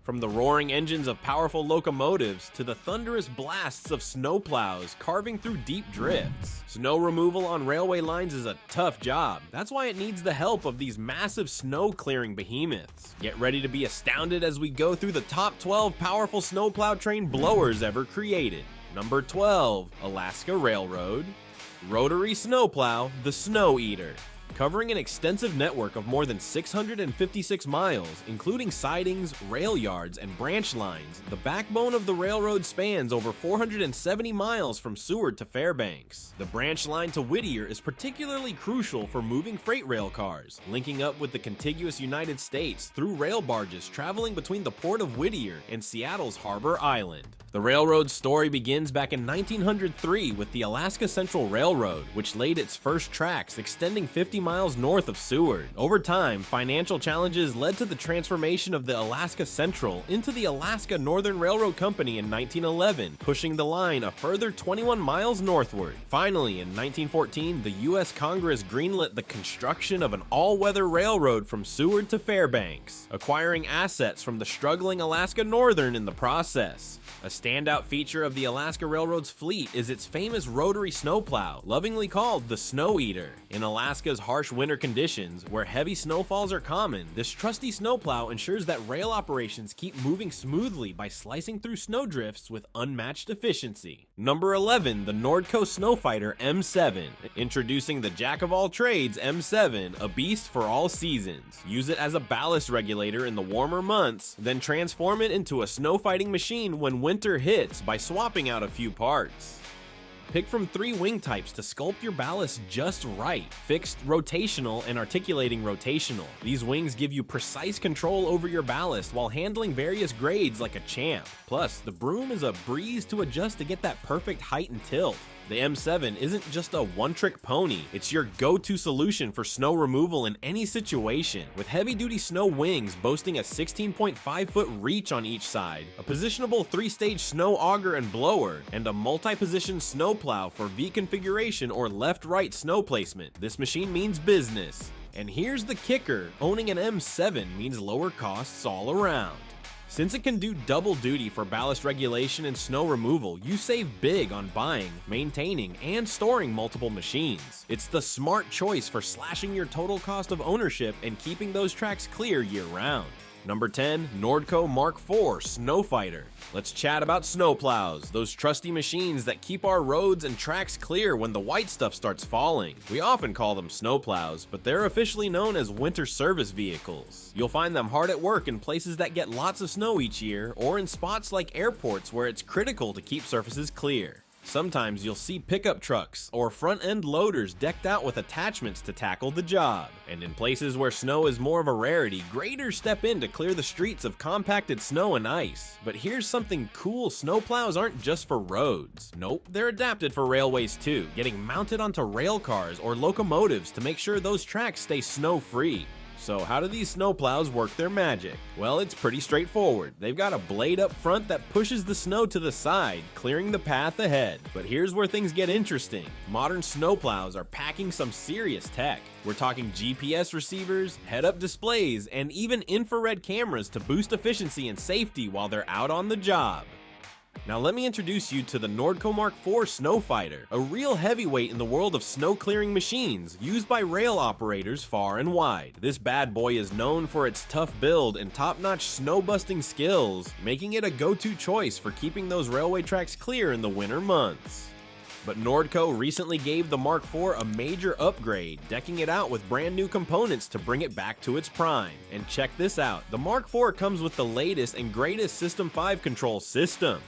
From the roaring engines of powerful locomotives to the thunderous blasts of snowplows carving through deep drifts. Snow removal on railway lines is a tough job. That's why it needs the help of these massive snow clearing behemoths. Get ready to be astounded as we go through the top 12 powerful snowplow train blowers ever created. Number 12, Alaska Railroad. Rotary snowplow, the Snow Eater. Covering an extensive network of more than 656 miles, including sidings, rail yards, and branch lines, the backbone of the railroad spans over 470 miles from Seward to Fairbanks. The branch line to Whittier is particularly crucial for moving freight rail cars, linking up with the contiguous United States through rail barges traveling between the port of Whittier and Seattle's Harbor Island. The railroad's story begins back in 1903 with the Alaska Central Railroad, which laid its first tracks extending 50 miles north of Seward. Over time, financial challenges led to the transformation of the Alaska Central into the Alaska Northern Railroad Company in 1911, pushing the line a further 21 miles northward. Finally, in 1914, the U.S. Congress greenlit the construction of an all-weather railroad from Seward to Fairbanks, acquiring assets from the struggling Alaska Northern in the process. A standout feature of the Alaska Railroad's fleet is its famous rotary snowplow, lovingly called the Snow Eater. In Alaska's harsh winter conditions, where heavy snowfalls are common, this trusty snowplow ensures that rail operations keep moving smoothly by slicing through snowdrifts with unmatched efficiency. Number 11, the Nordco Snowfighter M7. Introducing the jack-of-all-trades M7, a beast for all seasons. Use it as a ballast regulator in the warmer months, then transform it into a snowfighting machine when winter hits by swapping out a few parts. Pick from 3 wing types to sculpt your ballast just right: fixed, rotational, and articulating rotational. These wings give you precise control over your ballast while handling various grades like a champ. Plus, the broom is a breeze to adjust to get that perfect height and tilt. The M7 isn't just a one-trick pony, it's your go-to solution for snow removal in any situation. With heavy-duty snow wings boasting a 16.5-foot reach on each side, a positionable 3-stage snow auger and blower, and a multi-position snowplow for V configuration or left-right snow placement, this machine means business. And here's the kicker, owning an M7 means lower costs all around. Since it can do double duty for ballast regulation and snow removal, you save big on buying, maintaining, and storing multiple machines. It's the smart choice for slashing your total cost of ownership and keeping those tracks clear year-round. Number 10, Nordco Mark IV Snowfighter. Let's chat about snowplows, those trusty machines that keep our roads and tracks clear when the white stuff starts falling. We often call them snowplows, but they're officially known as winter service vehicles. You'll find them hard at work in places that get lots of snow each year, or in spots like airports where it's critical to keep surfaces clear. Sometimes you'll see pickup trucks or front-end loaders decked out with attachments to tackle the job. And in places where snow is more of a rarity, graders step in to clear the streets of compacted snow and ice. But here's something cool: snowplows aren't just for roads. Nope, they're adapted for railways too, getting mounted onto rail cars or locomotives to make sure those tracks stay snow-free. So how do these snowplows work their magic? Well, it's pretty straightforward. They've got a blade up front that pushes the snow to the side, clearing the path ahead. But here's where things get interesting. Modern snowplows are packing some serious tech. We're talking GPS receivers, head-up displays, and even infrared cameras to boost efficiency and safety while they're out on the job. Now let me introduce you to the Nordco Mark IV Snowfighter, a real heavyweight in the world of snow clearing machines used by rail operators far and wide. This bad boy is known for its tough build and top-notch snow-busting skills, making it a go-to choice for keeping those railway tracks clear in the winter months. But Nordco recently gave the Mark IV a major upgrade, decking it out with brand new components to bring it back to its prime. And check this out, the Mark IV comes with the latest and greatest System 5 control system.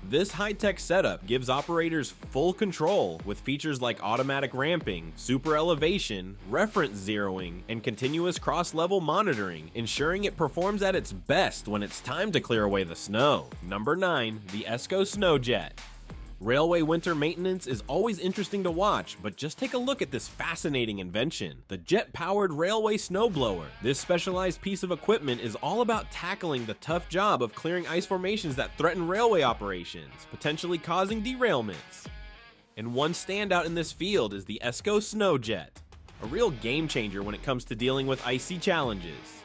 This high-tech setup gives operators full control with features like automatic ramping, super elevation, reference zeroing, and continuous cross-level monitoring, ensuring it performs at its best when it's time to clear away the snow. Number 9, the ESCO Snowjet. Railway winter maintenance is always interesting to watch, but just take a look at this fascinating invention, the jet-powered railway snowblower. This specialized piece of equipment is all about tackling the tough job of clearing ice formations that threaten railway operations, potentially causing derailments. And one standout in this field is the ESCO Snowjet, a real game changer when it comes to dealing with icy challenges.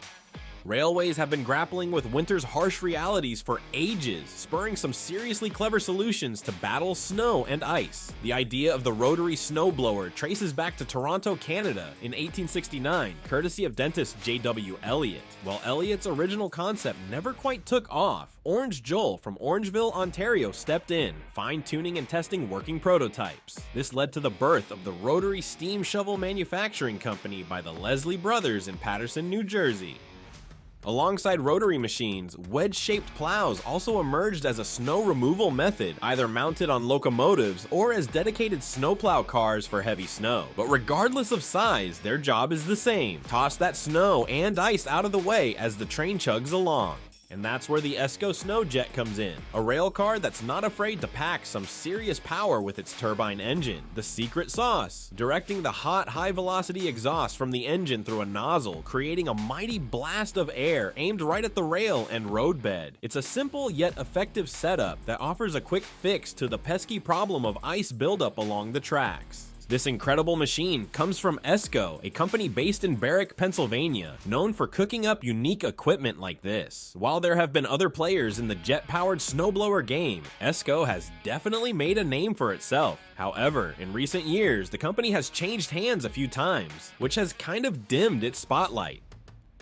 Railways have been grappling with winter's harsh realities for ages, spurring some seriously clever solutions to battle snow and ice. The idea of the rotary snowblower traces back to Toronto, Canada in 1869, courtesy of dentist J.W. Elliott. While Elliott's original concept never quite took off, Orange Joel from Orangeville, Ontario stepped in, fine-tuning and testing working prototypes. This led to the birth of the Rotary Steam Shovel Manufacturing Company by the Leslie brothers in Paterson, New Jersey. Alongside rotary machines, wedge-shaped plows also emerged as a snow removal method, either mounted on locomotives or as dedicated snowplow cars for heavy snow. But regardless of size, their job is the same: toss that snow and ice out of the way as the train chugs along. And that's where the Esco Snowjet comes in, a rail car that's not afraid to pack some serious power with its turbine engine, the secret sauce, directing the hot, high-velocity exhaust from the engine through a nozzle, creating a mighty blast of air aimed right at the rail and roadbed. It's a simple yet effective setup that offers a quick fix to the pesky problem of ice buildup along the tracks. This incredible machine comes from Esco, a company based in Berwick, Pennsylvania, known for cooking up unique equipment like this. While there have been other players in the jet-powered snowblower game, Esco has definitely made a name for itself. However, in recent years, the company has changed hands a few times, which has kind of dimmed its spotlight.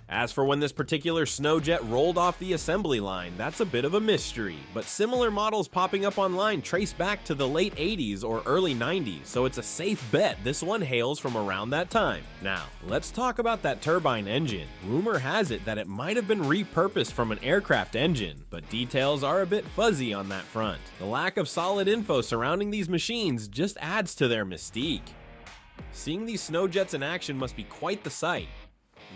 As for when this particular Snowjet rolled off the assembly line, that's a bit of a mystery, but similar models popping up online trace back to the late 80s or early 90s, so it's a safe bet this one hails from around that time. Now, let's talk about that turbine engine. Rumor has it that it might have been repurposed from an aircraft engine, but details are a bit fuzzy on that front. The lack of solid info surrounding these machines just adds to their mystique. Seeing these Snowjets in action must be quite the sight.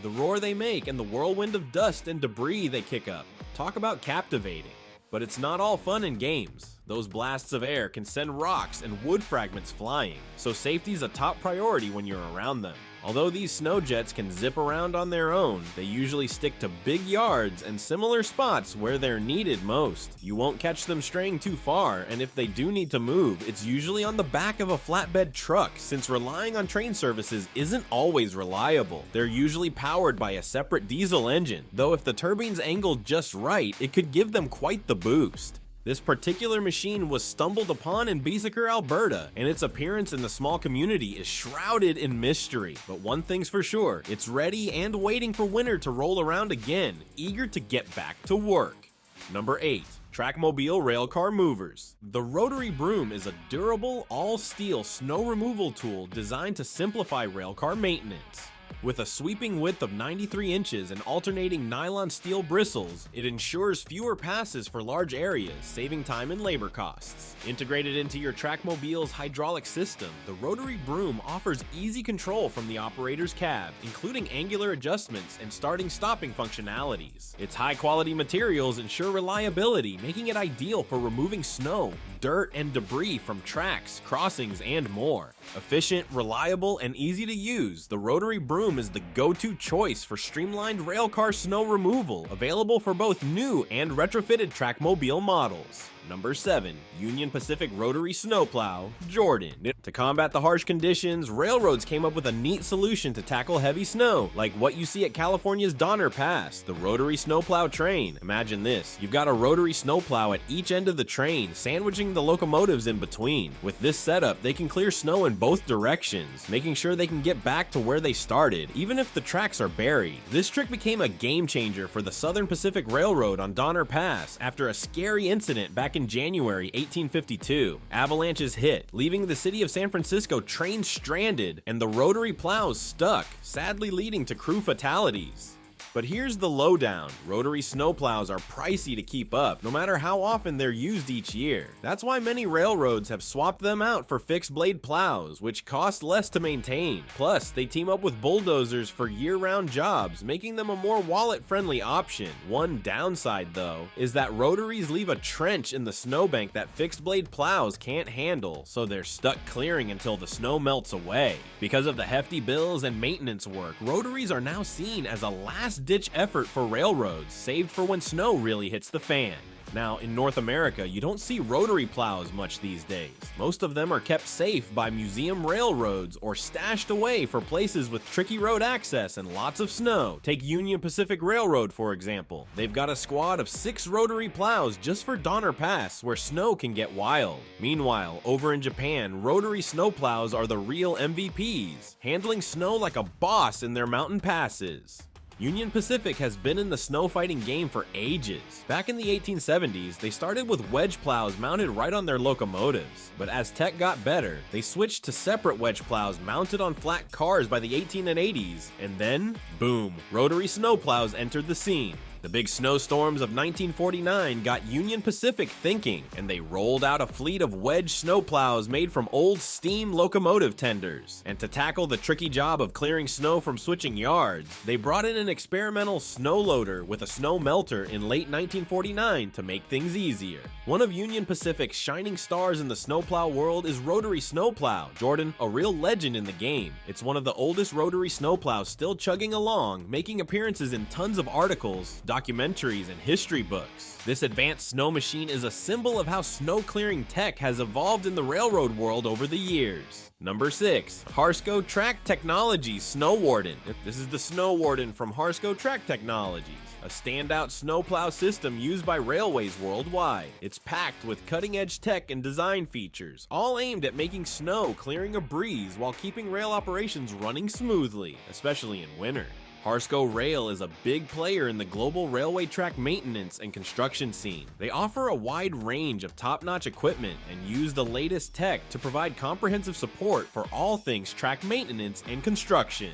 The roar they make and the whirlwind of dust and debris they kick up. Talk about captivating. But it's not all fun and games. Those blasts of air can send rocks and wood fragments flying, so safety's a top priority when you're around them. Although these Snowjets can zip around on their own, they usually stick to big yards and similar spots where they're needed most. You won't catch them straying too far, and if they do need to move, it's usually on the back of a flatbed truck, since relying on train services isn't always reliable. They're usually powered by a separate diesel engine, though if the turbine's angled just right, it could give them quite the boost. This particular machine was stumbled upon in Beesaker, Alberta, and its appearance in the small community is shrouded in mystery. But one thing's for sure, it's ready and waiting for winter to roll around again, eager to get back to work. Number 8. Trackmobile Railcar Movers. The Rotary Broom is a durable, all-steel snow removal tool designed to simplify railcar maintenance. With a sweeping width of 93 inches and alternating nylon steel bristles, it ensures fewer passes for large areas, saving time and labor costs. Integrated into your Trackmobile's hydraulic system, the Rotary Broom offers easy control from the operator's cab, including angular adjustments and starting-stopping functionalities. Its high-quality materials ensure reliability, making it ideal for removing snow, dirt, and debris from tracks, crossings, and more. Efficient, reliable, and easy to use, the Rotary Broom is the go-to choice for streamlined railcar snow removal, available for both new and retrofitted Trackmobile models. Number 7. Union Pacific Rotary Snowplow, Jordan. To combat the harsh conditions, railroads came up with a neat solution to tackle heavy snow, like what you see at California's Donner Pass, the rotary snowplow train. Imagine this, you've got a rotary snowplow at each end of the train, sandwiching the locomotives in between. With this setup, they can clear snow in both directions, making sure they can get back to where they started, even if the tracks are buried. This trick became a game changer for the Southern Pacific Railroad on Donner Pass after a scary incident back in January 1852. Avalanches hit, leaving the city of San Francisco trains stranded and the rotary plows stuck, sadly leading to crew fatalities. But here's the lowdown. Rotary snowplows are pricey to keep up, no matter how often they're used each year. That's why many railroads have swapped them out for fixed blade plows, which cost less to maintain. Plus, they team up with bulldozers for year-round jobs, making them a more wallet-friendly option. One downside, though, is that rotaries leave a trench in the snowbank that fixed blade plows can't handle, so they're stuck clearing until the snow melts away. Because of the hefty bills and maintenance work, rotaries are now seen as a last-ditch effort for railroads, saved for when snow really hits the fan. Now, in North America, you don't see rotary plows much these days. Most of them are kept safe by museum railroads or stashed away for places with tricky road access and lots of snow. Take Union Pacific Railroad, for example. They've got a squad of 6 rotary plows just for Donner Pass, where snow can get wild. Meanwhile, over in Japan, rotary snowplows are the real MVPs, handling snow like a boss in their mountain passes. Union Pacific has been in the snow fighting game for ages. Back in the 1870s, they started with wedge plows mounted right on their locomotives. But as tech got better, they switched to separate wedge plows mounted on flat cars by the 1880s, and then, boom, rotary snow plows entered the scene. The big snowstorms of 1949 got Union Pacific thinking, and they rolled out a fleet of wedge snowplows made from old steam locomotive tenders. And to tackle the tricky job of clearing snow from switching yards, they brought in an experimental snow loader with a snow melter in late 1949 to make things easier. One of Union Pacific's shining stars in the snowplow world is rotary snowplow. Jordan, a real legend in the game. It's one of the oldest rotary snowplows still chugging along, making appearances in tons of articles, documentaries, and history books. This advanced snow machine is a symbol of how snow clearing tech has evolved in the railroad world over the years. Number 6. Harsco Track Technologies Snow Warden. This is the Snow Warden from Harsco Track Technologies, a standout snowplow system used by railways worldwide. It's packed with cutting-edge tech and design features, all aimed at making snow clearing a breeze while keeping rail operations running smoothly, especially in winter. Harsco Rail is a big player in the global railway track maintenance and construction scene. They offer a wide range of top-notch equipment and use the latest tech to provide comprehensive support for all things track maintenance and construction.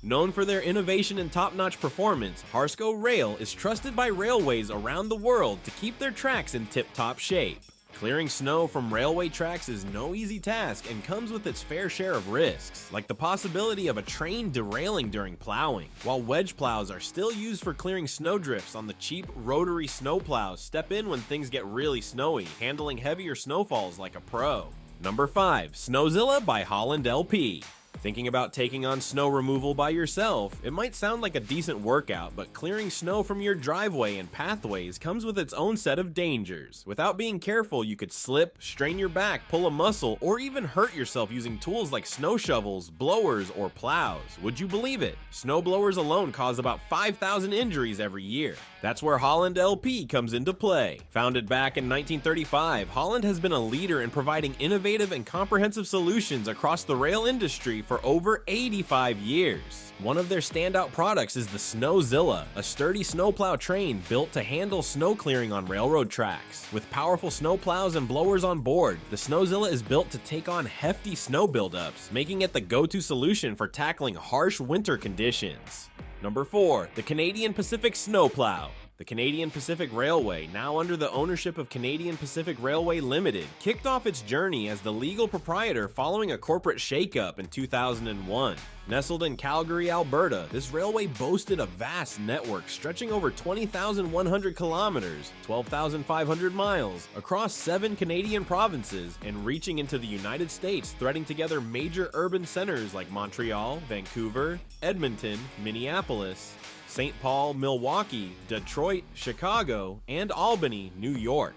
Known for their innovation and top-notch performance, Harsco Rail is trusted by railways around the world to keep their tracks in tip-top shape. Clearing snow from railway tracks is no easy task and comes with its fair share of risks, like the possibility of a train derailing during plowing. While wedge plows are still used for clearing snowdrifts on the cheap rotary snow plows step in when things get really snowy, handling heavier snowfalls like a pro. Number 5. Snowzilla by Holland LP. Thinking about taking on snow removal by yourself? It might sound like a decent workout, but clearing snow from your driveway and pathways comes with its own set of dangers. Without being careful, you could slip, strain your back, pull a muscle, or even hurt yourself using tools like snow shovels, blowers, or plows. Would you believe it? Snow blowers alone cause about 5,000 injuries every year. That's where Holland LP comes into play. Founded back in 1935, Holland has been a leader in providing innovative and comprehensive solutions across the rail industry for over 85 years. One of their standout products is the Snowzilla, a sturdy snowplow train built to handle snow clearing on railroad tracks. With powerful snowplows and blowers on board, the Snowzilla is built to take on hefty snow buildups, making it the go-to solution for tackling harsh winter conditions. Number 4. The Canadian Pacific Snowplow. The Canadian Pacific Railway, now under the ownership of Canadian Pacific Railway Limited, kicked off its journey as the legal proprietor following a corporate shakeup in 2001. Nestled in Calgary, Alberta, this railway boasted a vast network stretching over 20,100 kilometers, 12,500 miles, across 7 Canadian provinces and reaching into the United States, threading together major urban centers like Montreal, Vancouver, Edmonton, Minneapolis, St. Paul, Milwaukee, Detroit, Chicago, and Albany, New York.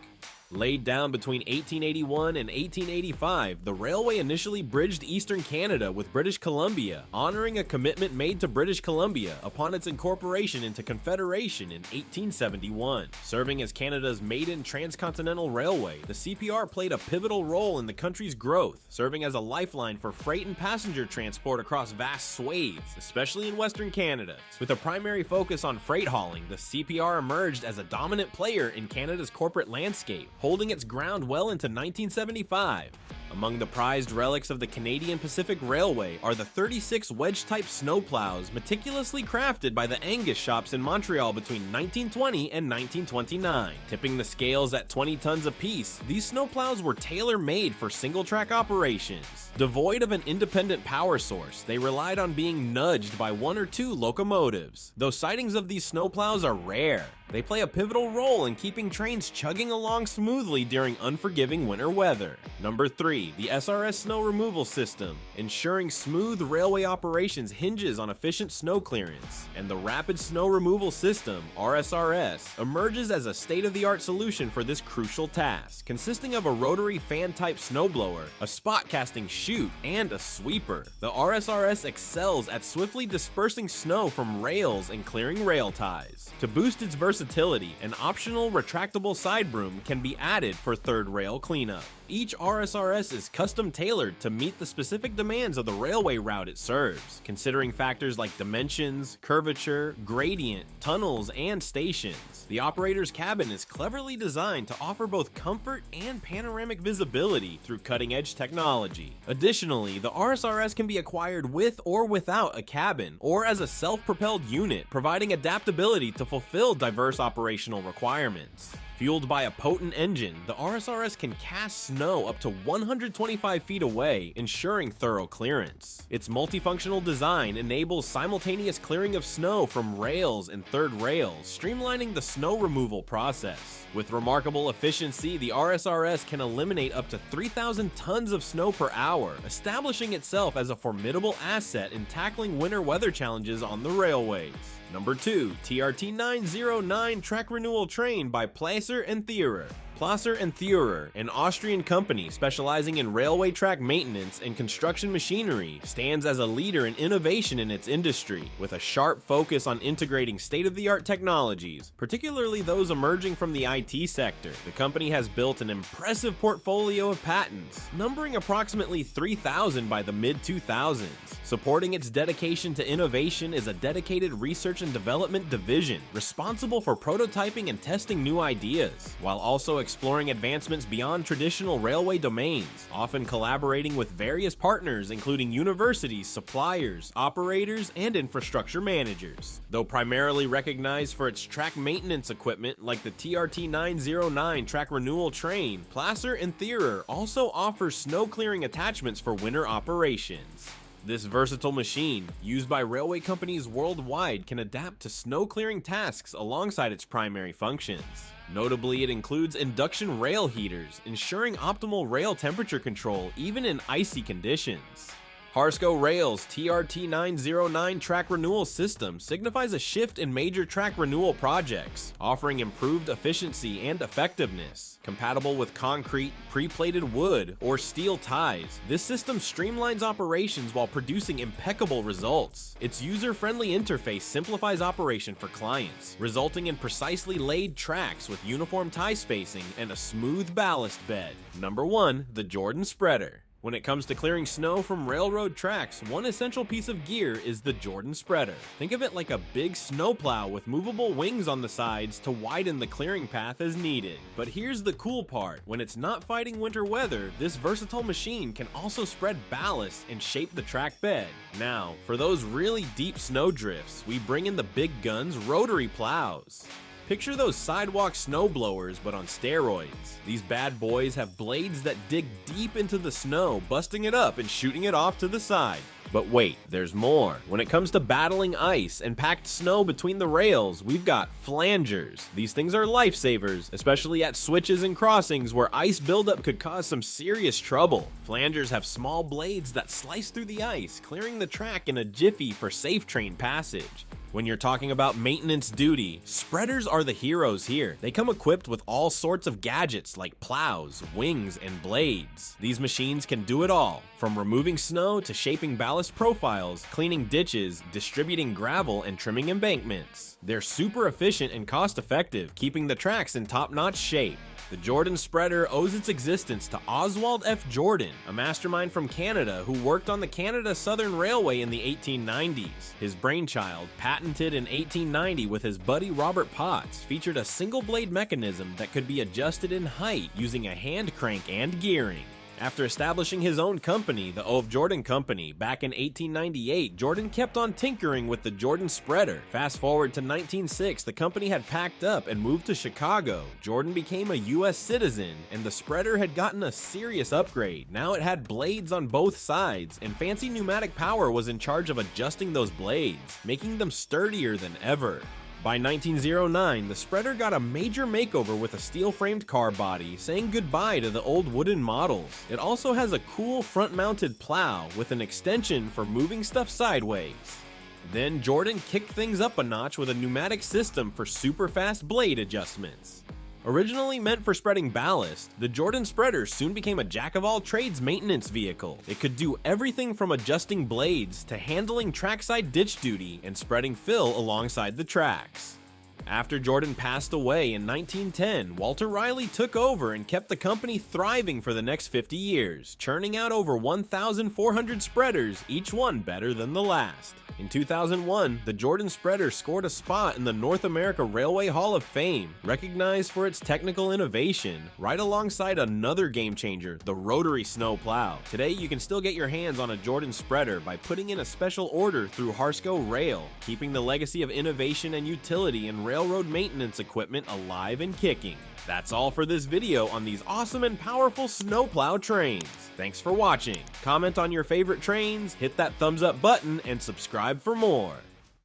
Laid down between 1881 and 1885, the railway initially bridged eastern Canada with British Columbia, honoring a commitment made to British Columbia upon its incorporation into Confederation in 1871. Serving as Canada's maiden transcontinental railway, the CPR played a pivotal role in the country's growth, serving as a lifeline for freight and passenger transport across vast swathes, especially in Western Canada. With a primary focus on freight hauling, the CPR emerged as a dominant player in Canada's corporate landscape, holding its ground well into 1975. Among the prized relics of the Canadian Pacific Railway are the 36 wedge-type snowplows meticulously crafted by the Angus shops in Montreal between 1920 and 1929. Tipping the scales at 20 tons apiece, these snowplows were tailor-made for single-track operations. Devoid of an independent power source, they relied on being nudged by 1 or 2 locomotives. Though sightings of these snowplows are rare, they play a pivotal role in keeping trains chugging along smoothly during unforgiving winter weather. Number 3. 3, the SRS snow removal system, ensuring smooth railway operations hinges on efficient snow clearance, and the Rapid Snow Removal System, RSRS, emerges as a state-of-the-art solution for this crucial task, consisting of a rotary fan-type snowblower, a spot-casting chute, and a sweeper. The RSRS excels at swiftly dispersing snow from rails and clearing rail ties. To boost its versatility, an optional retractable side broom can be added for third rail cleanup. Each RSRS is custom tailored to meet the specific demands of the railway route it serves, considering factors like dimensions, curvature, gradient, tunnels, and stations. The operator's cabin is cleverly designed to offer both comfort and panoramic visibility through cutting-edge technology. Additionally, the RSRS can be acquired with or without a cabin, or as a self-propelled unit, providing adaptability to fulfill diverse operational requirements. Fueled by a potent engine, the RSRS can cast snow up to 125 feet away, ensuring thorough clearance. Its multifunctional design enables simultaneous clearing of snow from rails and third rails, streamlining the snow removal process. With remarkable efficiency, the RSRS can eliminate up to 3,000 tons of snow per hour, establishing itself as a formidable asset in tackling winter weather challenges on the railways. Number 2, TRT 909 Track Renewal Train by Placer and Thierer. Placer and Thierer, an Austrian company specializing in railway track maintenance and construction machinery, stands as a leader in innovation in its industry, with a sharp focus on integrating state-of-the-art technologies, particularly those emerging from the IT sector. The company has built an impressive portfolio of patents, numbering approximately 3,000 by the mid-2000s. Supporting its dedication to innovation is a dedicated research and development division, responsible for prototyping and testing new ideas, while also exploring advancements beyond traditional railway domains, often collaborating with various partners including universities, suppliers, operators, and infrastructure managers. Though primarily recognized for its track maintenance equipment like the TRT 909 track renewal train, Placer and Thierer also offers snow clearing attachments for winter operations. This versatile machine, used by railway companies worldwide, can adapt to snow clearing tasks alongside its primary functions. Notably, it includes induction rail heaters, ensuring optimal rail temperature control even in icy conditions. Harsco Rail's TRT 909 track renewal system signifies a shift in major track renewal projects, offering improved efficiency and effectiveness. Compatible with concrete, pre-plated wood, or steel ties, this system streamlines operations while producing impeccable results. Its user-friendly interface simplifies operation for clients, resulting in precisely laid tracks with uniform tie spacing and a smooth ballast bed. Number 1, the Jordan Spreader. When it comes to clearing snow from railroad tracks, one essential piece of gear is the Jordan Spreader. Think of it like a big snowplow with movable wings on the sides to widen the clearing path as needed. But here's the cool part. When it's not fighting winter weather, this versatile machine can also spread ballast and shape the track bed. Now, for those really deep snow drifts, we bring in the big guns rotary plows. Picture those sidewalk snowblowers, but on steroids. These bad boys have blades that dig deep into the snow, busting it up and shooting it off to the side. But wait, there's more. When it comes to battling ice and packed snow between the rails, we've got flangers. These things are lifesavers, especially at switches and crossings where ice buildup could cause some serious trouble. Flangers have small blades that slice through the ice, clearing the track in a jiffy for safe train passage. When you're talking about maintenance duty, spreaders are the heroes here. They come equipped with all sorts of gadgets like plows, wings, and blades. These machines can do it all, from removing snow to shaping ballast profiles, cleaning ditches, distributing gravel, and trimming embankments. They're super efficient and cost-effective, keeping the tracks in top-notch shape. The Jordan Spreader owes its existence to Oswald F. Jordan, a mastermind from Canada who worked on the Canada Southern Railway in the 1890s. His brainchild, patented in 1890 with his buddy Robert Potts, featured a single-blade mechanism that could be adjusted in height using a hand crank and gearing. After establishing his own company, the Ove Jordan Company, back in 1898, Jordan kept on tinkering with the Jordan Spreader. Fast forward to 1906, the company had packed up and moved to Chicago. Jordan became a U.S. citizen, and the Spreader had gotten a serious upgrade. Now it had blades on both sides, and fancy pneumatic power was in charge of adjusting those blades, making them sturdier than ever. By 1909, the spreader got a major makeover with a steel-framed car body, saying goodbye to the old wooden models. It also has a cool front-mounted plow with an extension for moving stuff sideways. Then Jordan kicked things up a notch with a pneumatic system for super fast blade adjustments. Originally meant for spreading ballast, the Jordan spreader soon became a jack-of-all-trades maintenance vehicle. It could do everything from adjusting blades to handling trackside ditch duty and spreading fill alongside the tracks. After Jordan passed away in 1910, Walter Riley took over and kept the company thriving for the next 50 years, churning out over 1,400 spreaders, each one better than the last. In 2001, the Jordan spreader scored a spot in the North America Railway Hall of Fame, recognized for its technical innovation, right alongside another game changer, the rotary snow plow. Today, you can still get your hands on a Jordan spreader by putting in a special order through Harsco Rail, keeping the legacy of innovation and utility in railroad maintenance equipment alive and kicking. That's all for this video on these awesome and powerful snowplow trains. Thanks for watching. Comment on your favorite trains, hit that thumbs up button, and subscribe for more.